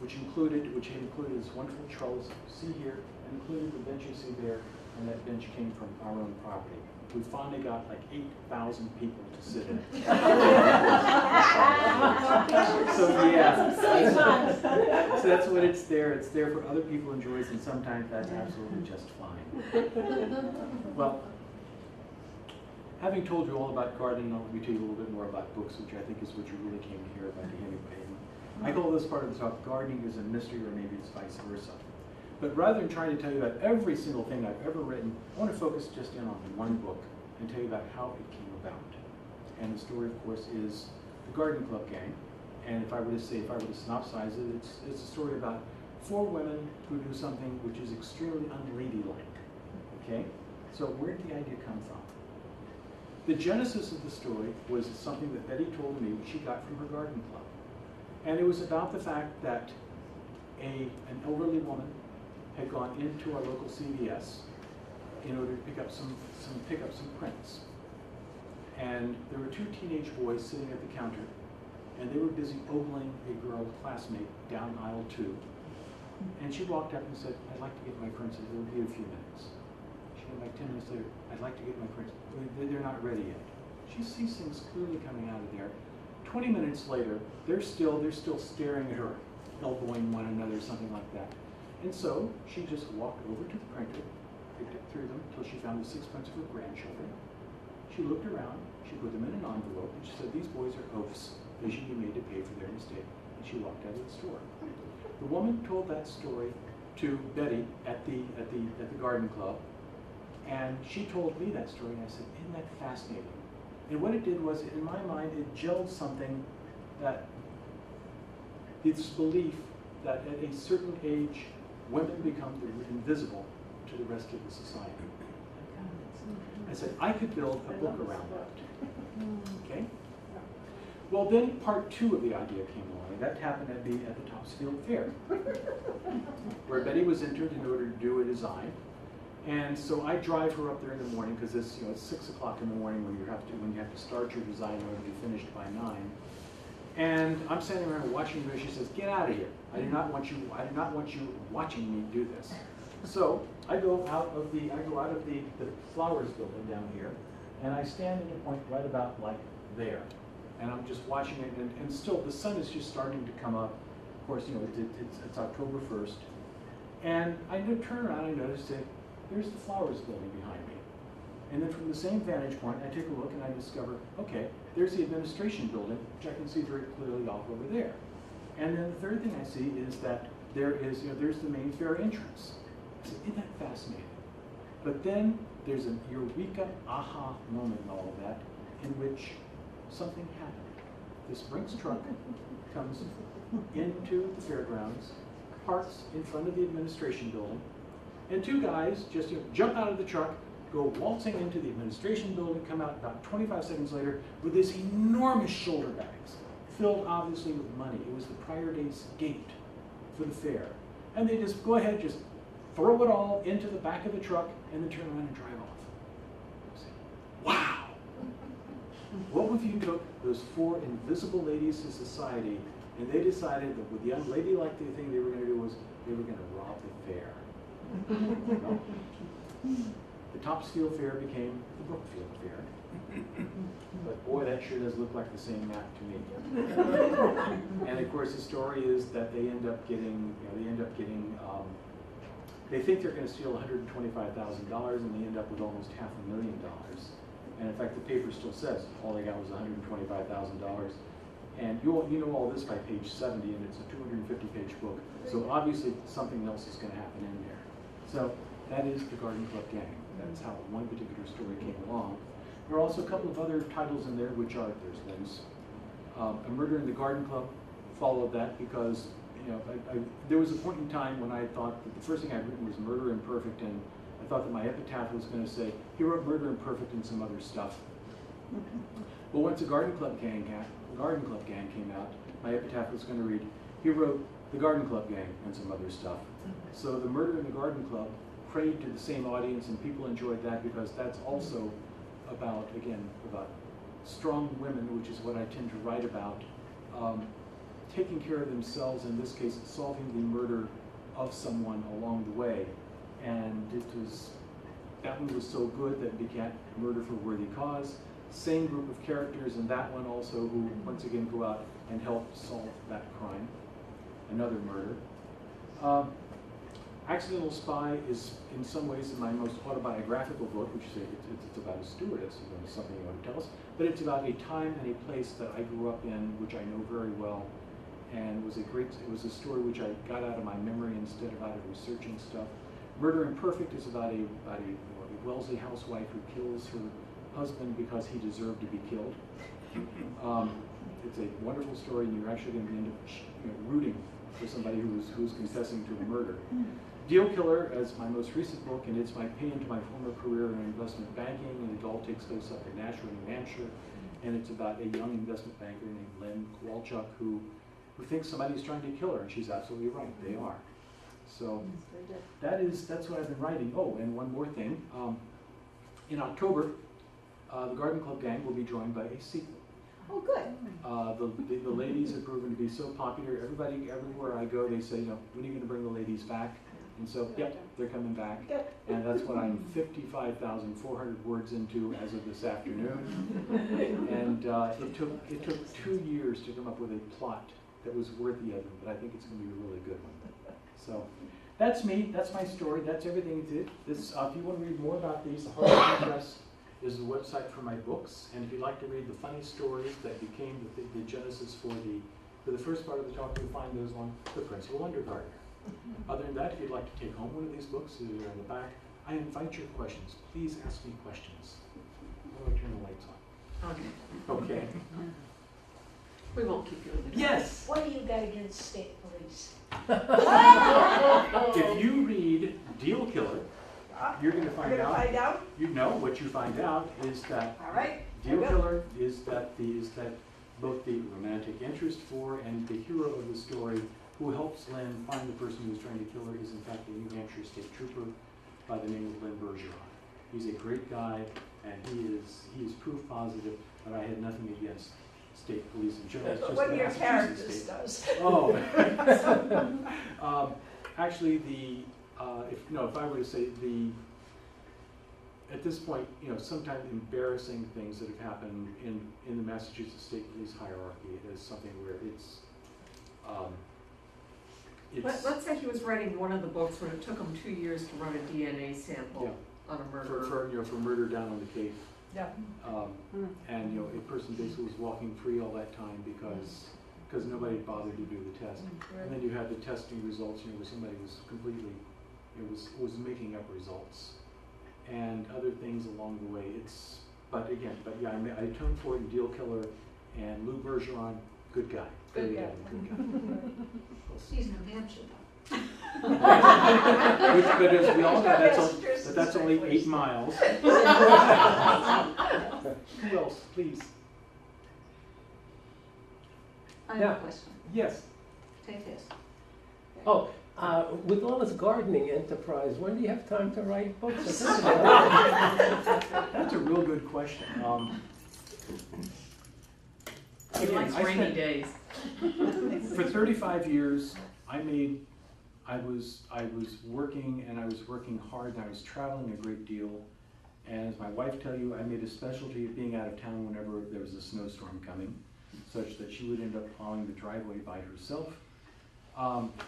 which included this wonderful trellis you see here, and included the bench you see there, and that bench came from our own property. We finally got like 8,000 people to sit in it. So yeah, so that's what it's there. It's there for other people to enjoy, and sometimes that's absolutely just fine. Well, having told you all about gardening, I'll let me tell you a little bit more about books, which I think is what you really came to hear about anyway. I call this part of the talk, gardening is a mystery, or maybe it's vice versa. But rather than trying to tell you about every single thing I've ever written, I want to focus just in on one book and tell you about how it came about. And the story, of course, is the Garden Club Gang. And if I were to synopsize it, it's a story about 4 women who do something which is extremely unladylike. Okay? So where did the idea come from? The genesis of the story was something that Betty told me she got from her garden club. And it was about the fact that an elderly woman had gone into our local CVS in order to pick up some prints. And there were 2 teenage boys sitting at the counter, and they were busy ogling a girl, classmate, down aisle 2. And she walked up and said, "I'd like to get my prints. It'll be a few minutes." She came back 10 minutes later, "I'd like to get my prints." They're not ready yet. She sees things clearly coming out of there. 20 minutes later, they're still staring at her, elbowing one another, something like that. And so she just walked over to the printer, picked it through them until she found the 6 prints of her grandchildren. She looked around, she put them in an envelope, and she said, "These boys are oafs. They should be made to pay for their mistake." And she walked out of the store. The woman told that story to Betty at the garden club, and she told me that story, and I said, "Isn't that fascinating?" And what it did was, in my mind, it gelled something that this belief that at a certain age, women become invisible to the rest of the society. I said, I could build a book around that. Okay? Well, then part 2 of the idea came along, and that happened at the Topsfield Fair, where Betty was entered in order to do a design. And so I drive her up there in the morning, because it's 6 o'clock in the morning when you have to start your design in order to be finished by 9. And I'm standing around watching her. She says, "Get out of here! I do not want you watching me do this." So I go out of the flowers building down here, and I stand in a point right about like there, and I'm just watching it. And still, the sun is just starting to come up. Of course, it's October 1st, and I turn around and I notice that there's the flowers building behind me. And then from the same vantage point, I take a look and I discover, okay, there's the administration building, which I can see very clearly off over there. And then the third thing I see is that there's the main fair entrance. I said, isn't that fascinating? But then there's a eureka, aha moment in all of that, in which something happened. This Brinks truck comes into the fairgrounds, parks in front of the administration building, and 2 guys just jump out of the truck, go waltzing into the administration building, come out about 25 seconds later with these enormous shoulder bags, filled obviously with money. It was the prior day's gate for the fair. And they just go ahead, just throw it all into the back of the truck, and then turn around and drive off. I say, wow! What if you took those 4 invisible ladies of society, and they decided that with the unladylike thing they were going to do was they were going to rob the fair. No. The Topsfield Fair became the Brookfield Fair. But boy, that sure does look like the same map to me. And of course, the story is that they end up getting, they think they're going to steal $125,000, and they end up with almost $500,000. And in fact, the paper still says all they got was $125,000. And you know all this by page 70, and it's a 250-page book. So obviously, something else is going to happen in there. So that is the Garden Club Gang. That's how one particular story came along. There are also a couple of other titles in there, which are, there's Lynn's. A Murder in the Garden Club followed that because, you know, there was a point in time when I thought that the first thing I'd written was Murder Imperfect, and I thought that my epitaph was going to say, he wrote Murder Imperfect and some other stuff. But once the Garden Club gang came out, my epitaph was going to read, he wrote the Garden Club gang and some other stuff. So the Murder in the Garden Club prayed to the same audience, and people enjoyed that because that's also about, again, about strong women, which is what I tend to write about, taking care of themselves, in this case, solving the murder of someone along the way. And that one was so good that it became Murder for a Worthy Cause. Same group of characters in that one also, who once again go out and help solve that crime, another murder. Accidental Spy is in some ways my most autobiographical book, which is it's about a stewardess, something you want to tell us, but it's about a time and a place that I grew up in, which I know very well, and it was a story which I got out of my memory instead of out of researching stuff. Murder Imperfect is about a Wellesley housewife who kills her husband because he deserved to be killed. It's a wonderful story, and you're actually going to end up rooting for somebody who's confessing to a murder. Deal Killer is my most recent book, and it's my pay into my former career in investment banking, and it all takes place up in Nashua, New Hampshire, and it's about a young investment banker named Lynn Kowalchuk who thinks somebody's trying to kill her, and she's absolutely right, they are. So that's what I've been writing. Oh, and one more thing. In October, the Garden Club gang will be joined by a sequel. Oh, good. The ladies have proven to be so popular. Everywhere I go, they say, when are you going to bring the ladies back? And so, yep, they're coming back. And that's what I'm 55,400 words into as of this afternoon. And it took 2 years to come up with a plot that was worthy of them, but I think it's going to be a really good one. So that's me. That's my story. That's everything. If you want to read more about these, the Hardback Press is the website for my books. And if you'd like to read the funny stories that became the genesis for the first part of the talk, you'll find those on The Principal Undergardener. Other than that, if you'd like to take home one of these books, they're in the back. I invite your questions. Please ask me questions. How do I turn the lights on? Okay. Okay. We won't keep you in the dark. Yes. What do you got against state police? If you read Deal Killer, you're going to find out. You know what you find out is that All right. Deal Killer is that both the romantic interest for and the hero of the story who helps Lynn find the person who's trying to kill her is in fact a New Hampshire state trooper by the name of Lynn Bergeron. He's a great guy, and he is proof positive that I had nothing against state police in general. It's just What your Massachusetts character state. does. Oh, actually, if I were to say at this point, sometimes embarrassing things that have happened in the Massachusetts State Police hierarchy is something where Let's say he was writing one of the books when it took him 2 years to run a DNA sample on a murder. for murder down on the Cape. Yeah. And a person basically was walking free all that time because nobody bothered to do the test. And then you had the testing results, where somebody was completely, was making up results, and other things along the way. I atoned for it in Deal Killer, and Lou Bergeron, good guy. Good guy. He's New Hampshire, though. But as we all know, that's only 8 miles. Who else, please? I have Yeah. a question. Yes. Take this. Oh, with all this gardening enterprise, when do you have time to write books? That's a real good question. He likes rainy days. For 35 years, I was working, and I was working hard, and I was traveling a great deal. And as my wife tell you, I made a specialty of being out of town whenever there was a snowstorm coming, such that she would end up plowing the driveway by herself.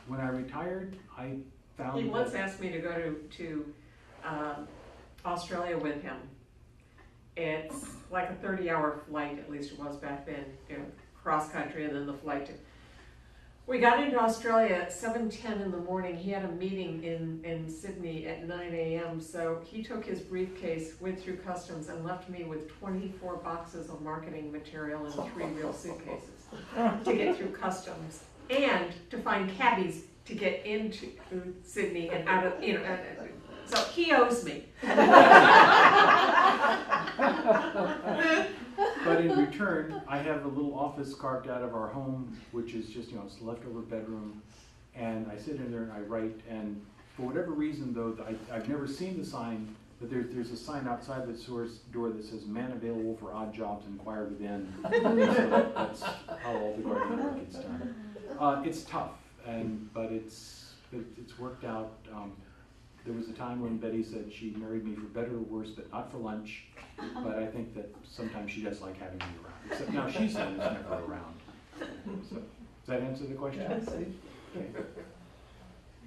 When I retired, I found He once asked me to go to Australia with him. It's like a 30-hour flight, at least it was back then, cross country, and then the flight to. We got into Australia at 7:10 in the morning. He had a meeting in Sydney at 9 a.m. So he took his briefcase, went through customs, and left me with 24 boxes of marketing material and 3 real suitcases to get through customs and to find cabbies to get into Sydney and out of, you know. So he owes me. But in return, I have a little office carved out of our home, which is just, it's a leftover bedroom. And I sit in there and I write, and for whatever reason though, I've never seen the sign, but there's a sign outside the store's door that says, "Man available for odd jobs, inquire within." So that's how all the gardening work gets done. It's tough, but it's worked out. There was a time when Betty said she married me for better or worse, but not for lunch. But I think that sometimes she does like having me around. Except now she's the one who's never around. So, does that answer the question? Yes. Okay.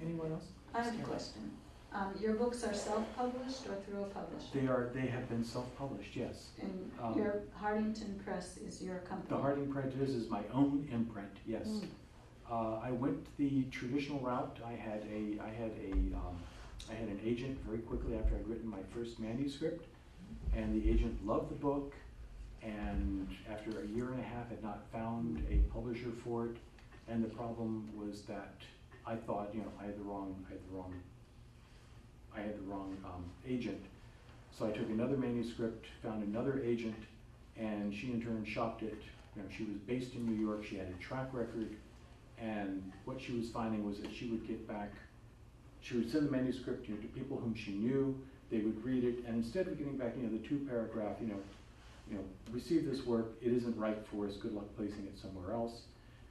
Anyone else? I have a question. Your books are self-published or through a publisher? They have been self-published, yes. And your Hardington Press is your company? The Harding Press is my own imprint, yes. I went the traditional route. I had an agent very quickly after I'd written my first manuscript, and the agent loved the book, and after a year and a half had not found a publisher for it, and the problem was that I thought, I had the wrong agent. So I took another manuscript, found another agent, and she in turn shopped it. She was based in New York, she had a track record, and what she was finding was that she would send the manuscript to people whom she knew, they would read it, and instead of getting back, the 2-paragraph, receive this work, it isn't right for us, good luck placing it somewhere else.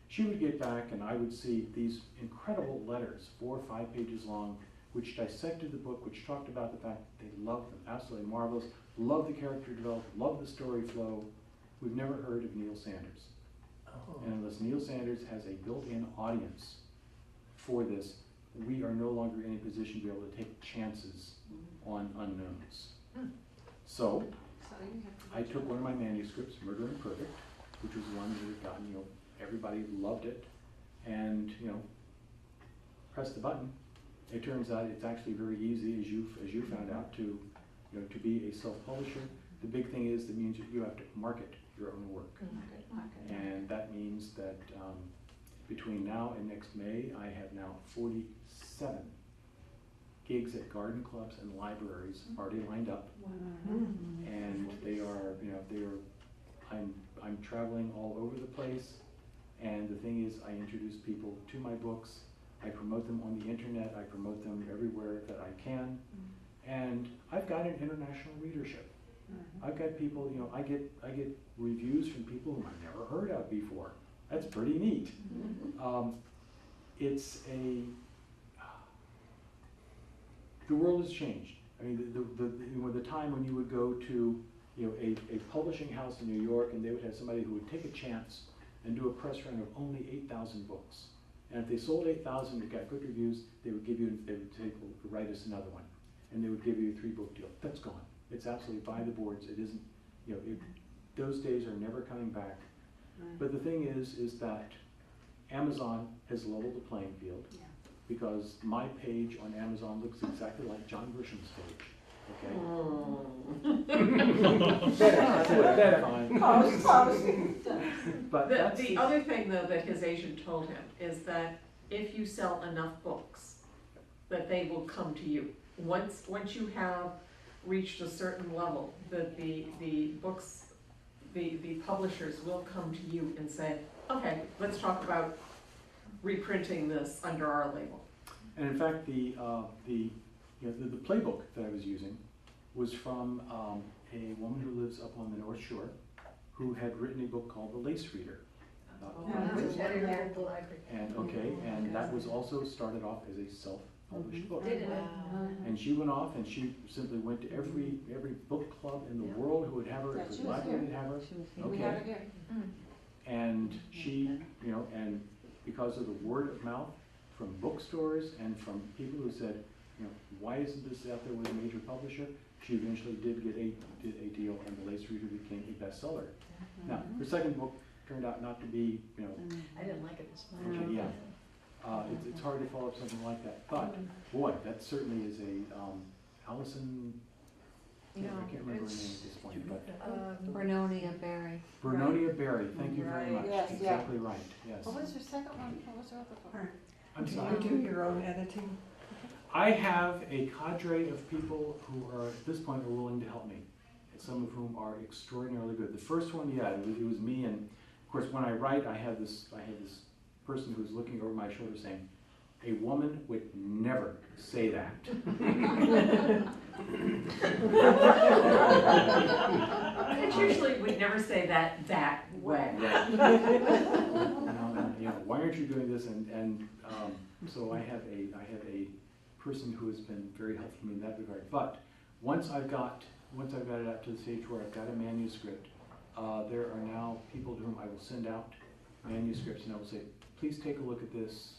She would get back and I would see these incredible letters, 4 or 5 pages long, which dissected the book, which talked about the fact that they loved them, absolutely marvelous, loved the character development, loved the story flow. We've never heard of NealSanders. Oh. And unless NealSanders has a built-in audience for this, we are no longer in a position to be able to take chances on unknowns. So I took one of my manuscripts, Murder and Perfect, which was one that had gotten, everybody loved it, and pressed the button. It turns out it's actually very easy, as you found out, to be a self-publisher. The big thing is that means you have to market your own work, and that means that between now and next May, I have now 47 gigs at garden clubs and libraries already lined up, and they are, I'm traveling all over the place, and the thing is, I introduce people to my books, I promote them on the internet, I promote them everywhere that I can, and I've got an international readership. I've got people, I get reviews from people whom I've never heard of before. That's pretty neat. The world has changed. I mean, the time when you would go to a publishing house in New York and they would have somebody who would take a chance and do a press run of only 8,000 books. And if they sold 8,000 and got good reviews, they would write us another one. And they would give you a 3-book deal. That's gone. It's absolutely by the boards. It isn't, those days are never coming back. But the thing is that Amazon has leveled the playing field, because my page on Amazon looks exactly like John Grisham's page. Okay. But the other thing though that his agent told him is that if you sell enough books, that they will come to you. Once you have reached a certain level, that the books, the publishers will come to you and say, okay, let's talk about reprinting this under our label. And in fact, the playbook that I was using was from a woman who lives up on the North Shore, who had written a book called The Lace Reader. And that was also started off as a self-published book. And she went off and she simply went to every book club in the world who would have her, if the library would have her. Okay. And she, and because of the word of mouth from bookstores and from people who said, why isn't this out there with a major publisher? She eventually did get a deal, and The Lace Reader became a bestseller. Now, her second book turned out not to be, you know, I didn't like it as much. okay, yeah. It's hard to follow up something like that, but boy, that certainly is a Allison. I can't remember her name at this point, but Bernonia Berry. Bernonia Berry. Thank you very much. Yes, yeah. Exactly right. Yes. What was your second one? What was your other one? I'm Do sorry. you do your own editing? I have a cadre of people who are at this point are willing to help me, and some of whom are extraordinarily good. The first one, yeah, it was me, and of course when I write, I have this person who's looking over my shoulder saying, "A woman would never say that." It's usually, we'd never say that way. Why aren't you doing this? And so I have a person who has been very helpful to me in that regard. But once I've got it up to the stage where I've got a manuscript, there are now people to whom I will send out manuscripts, and I will say, please take a look at this.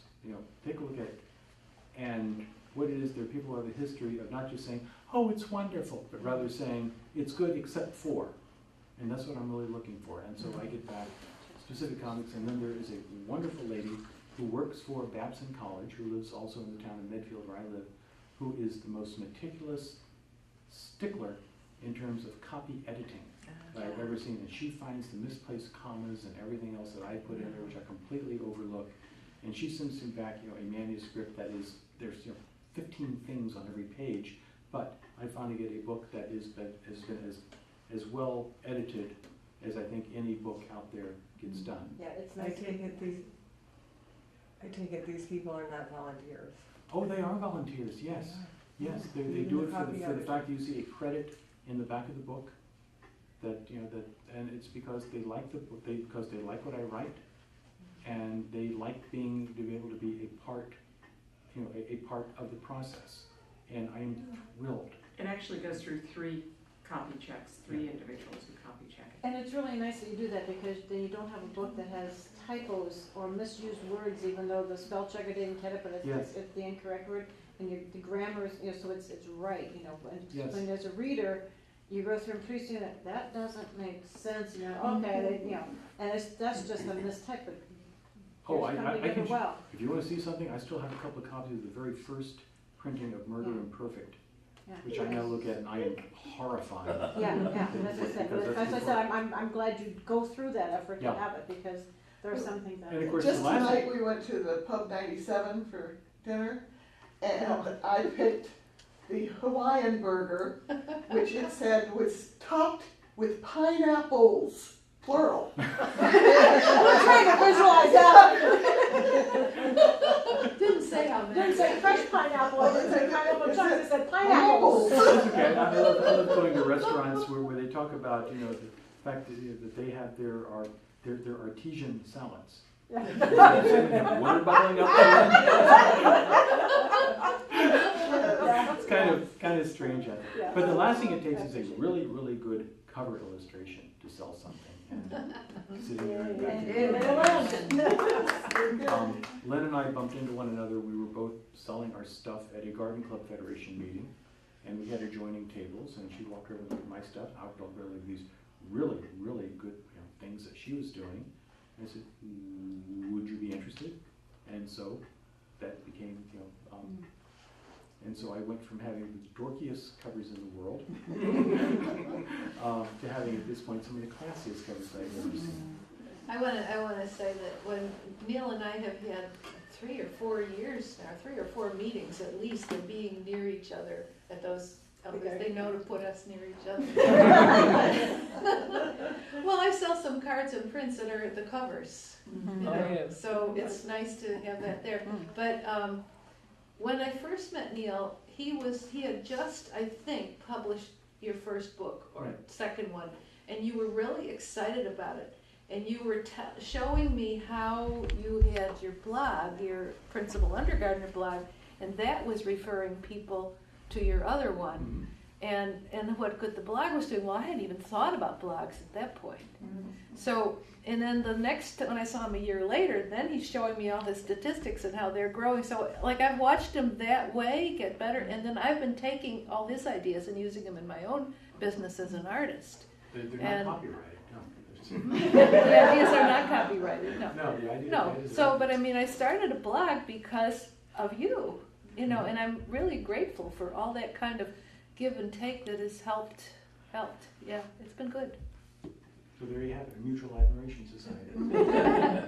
Take a look at it. And what it is, there are people who have a history of not just saying, oh, it's wonderful, but rather saying, it's good except for. And that's what I'm really looking for. And so I get back specific comments, and then there is a wonderful lady who works for Babson College, who lives also in the town of Medfield where I live, who is the most meticulous stickler in terms of copy editing that I've ever seen. And she finds the misplaced commas and everything else that I put in there, which I completely overlook. And she sends me back, a manuscript that is, there's 15 things on every page, but I finally get a book that has been as well edited as I think any book out there gets done. Yeah, it's I nice. take it these people are not volunteers. Oh, they are volunteers, yes. Yes, they do it for the fact that you see a credit in the back of the book, and it's because they like the book, because they like what I write, and they like to be able to be a part, a part of the process. And I am thrilled. It actually goes through 3 copy checks, 3 individuals who copy check it. And it's really nice that you do that, because then you don't have a book that has typos or misused words, even though the spell checker didn't get it, but it's the incorrect word, and the grammar is, so it's right, and Yes. when there's a reader, you go through and pretty soon that doesn't make sense, okay, and that's just a mistype, but Oh, yours come I together can. well. If you want to see something, I still have a couple of copies of the very first printing of Murder Imperfect, Yeah. which I now look at and I am horrified. Yeah, as I said, Because that's I'm glad you go through that effort to Yeah. have it, because there are some things that. And of course, Just the last tonight we went to the Pub 97 for dinner, and I picked the Hawaiian burger, which it said was topped with pineapples, plural. I'm trying to visualize that. Didn't say how many. Didn't say fresh pineapple, it didn't say pineapple chunks, it said pineapples. That's okay. I love going to restaurants where they talk about the fact that they have their artesian salads. Water bubbling up It's kind of strange, I think. Yeah. But the last thing it takes is a really, really good cover illustration to sell something. And sitting there in back. Len and I bumped into one another. We were both selling our stuff at a Garden Club Federation meeting, and we had adjoining tables. And she walked over and looked at my stuff. I looked over at these really, really good things that she was doing. And I said, "Would you be interested?" And so that became, and so I went from having the dorkiest covers in the world to having at this point some of the classiest covers I've ever seen. I want to say that when Neil and I have had 3 or 4 years now, 3 or 4 meetings at least, of being near each other at those. They know to put us near each other. Well, I sell some cards and prints that are the covers. So it's nice to have that there. But when I first met Neil, he had just, I think, published your first book or second one, and you were really excited about it. And you were showing me how you had your blog, your Principal Undergardener blog, and that was referring people to your other one, and what good the blog was doing. Well, I hadn't even thought about blogs at that point. So, and then the next, when I saw him a year later, then he's showing me all the statistics and how they're growing. So, like, I've watched him that way get better, and then I've been taking all his ideas and using them in my own business as an artist. They're not copyrighted, no. The ideas are not copyrighted, no. No, the idea. No, so, but I mean, I started a blog because of you, you know, and I'm really grateful for all that kind of give and take that has helped, yeah, it's been good. So there you have it, Mutual Admiration Society.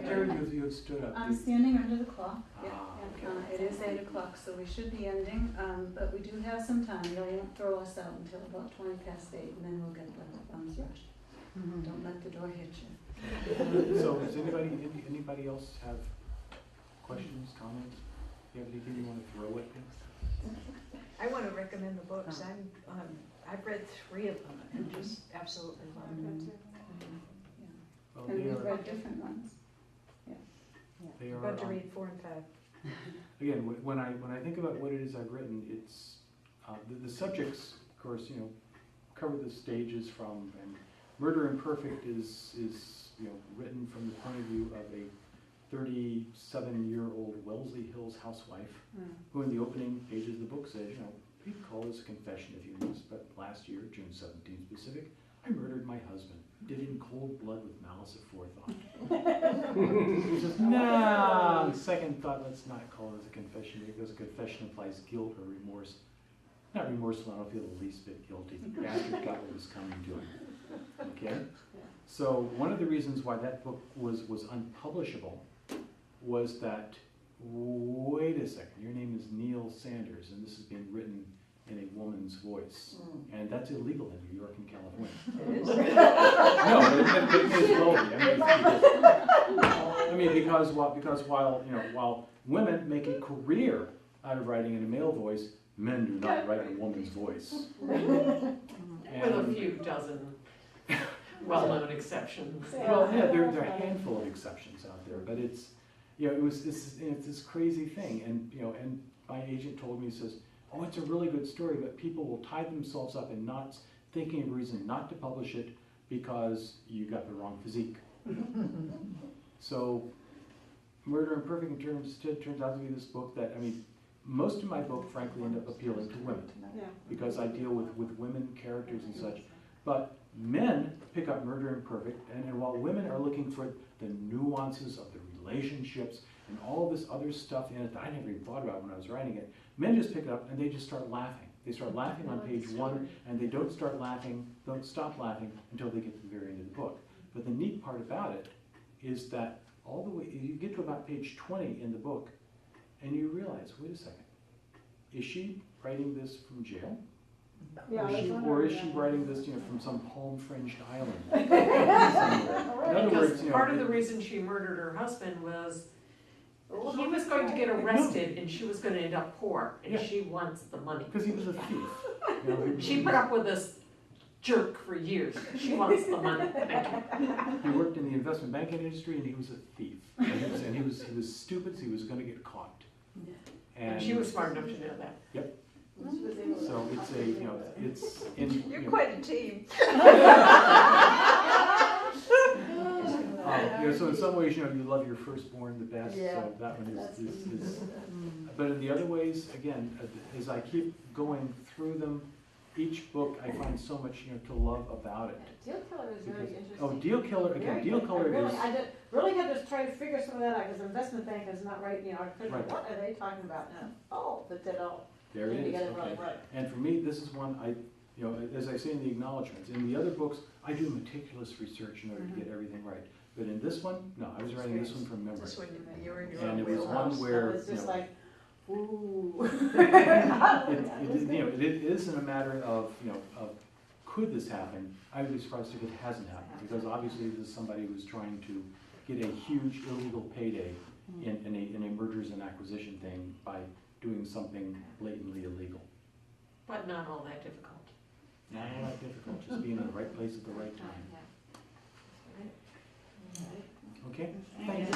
Terry, you have stood up. I'm standing under the clock. Yeah, Ah, okay. it is 8 o'clock, so we should be ending, but we do have some time. They won't throw us out until about 20 past 8, and then we'll get the thumbs rushed. Don't let the door hit you. So does anybody else have questions, comments? Do you have anything you want to throw at me? I want to recommend the books. I've read 3 of them and just absolutely love them. Well, And they we've are, read different ones. they I'm are, about to read 4 and 5. again, when I think about what it is I've written, it's, the subjects, of course, you know, cover the stages from, and Murder Imperfect is written from the point of view of a 37-year-old Wellesley Hills housewife who in the opening pages of the book says, you know, we call this a confession if you miss, but last year, June 17th specific, I murdered my husband. Did it in cold blood with malice aforethought. He says, no, second thought, let's not call it a confession because a confession implies guilt or remorse. Not remorseful, I don't feel the least bit guilty. The bastard got what was coming to him. Okay? So one of the reasons why that book was unpublishable was that, wait a second, your name is NealSanders, and this has been written in a woman's voice. And that's illegal in New York and California. It is? No, but it is well. I mean, because while women make a career out of writing in a male voice, men do not write in a woman's voice. With a few dozen well-known exceptions. Well, yeah, there are a handful of exceptions out there, but it's, you know, it's this crazy thing, and my agent told me, he says, oh, it's a really good story, but people will tie themselves up in knots thinking of a reason not to publish it because you got the wrong physique. So, Murder Imperfect turns out to be this book that, I mean, most of my book, frankly, end up appealing to women because I deal with women characters and such. But men pick up Murder Imperfect, and while women are looking for the nuances of the relationships and all this other stuff in it that I never even thought about when I was writing it, men just pick it up and they just start laughing. They start laughing on page 1, and they don't stop laughing until they get to the very end of the book. But the neat part about it is that all the way, you get to about page 20 in the book, and you realize, wait a second, is she writing this from jail? Or is she writing this, from some palm-fringed island somewhere? In other Because words, part of the reason she murdered her husband was he was going to get arrested and she was going to end up poor, and she wants the money. because he was a thief. She put up with this jerk for years. She wants the money. Thank you. He worked in the investment banking industry, and he was a thief. And he was stupid, so he was going to get caught. And she was smart enough to know that. Yep. So it's in. You're quite a team. So in some ways, you love your firstborn the best. So that one is. But in the other ways, again, as I keep going through them, each book I find so much to love about it. Deal Killer is very interesting. Oh, Deal Killer again. Deal Killer is. I really had to try to figure some of that out because investment bank is not right. I couldn't. Right. What are they talking about now? Oh, but they don't. There it You is. get it Okay. right. And for me, this is one as I say in the acknowledgments. In the other books, I do meticulous research in order to get everything right. But in this one, no, I was writing this one from memory. This one, you're in your And own it was wheelhouse. one where It's just like, ooh. It isn't a matter of could this happen? I would be surprised if it hasn't happened, because obviously this is somebody who's trying to get a huge illegal payday in a mergers and acquisition thing by doing something blatantly illegal. But not all that difficult. Not all that difficult, just being in the right place at the right time. Okay? Thank you.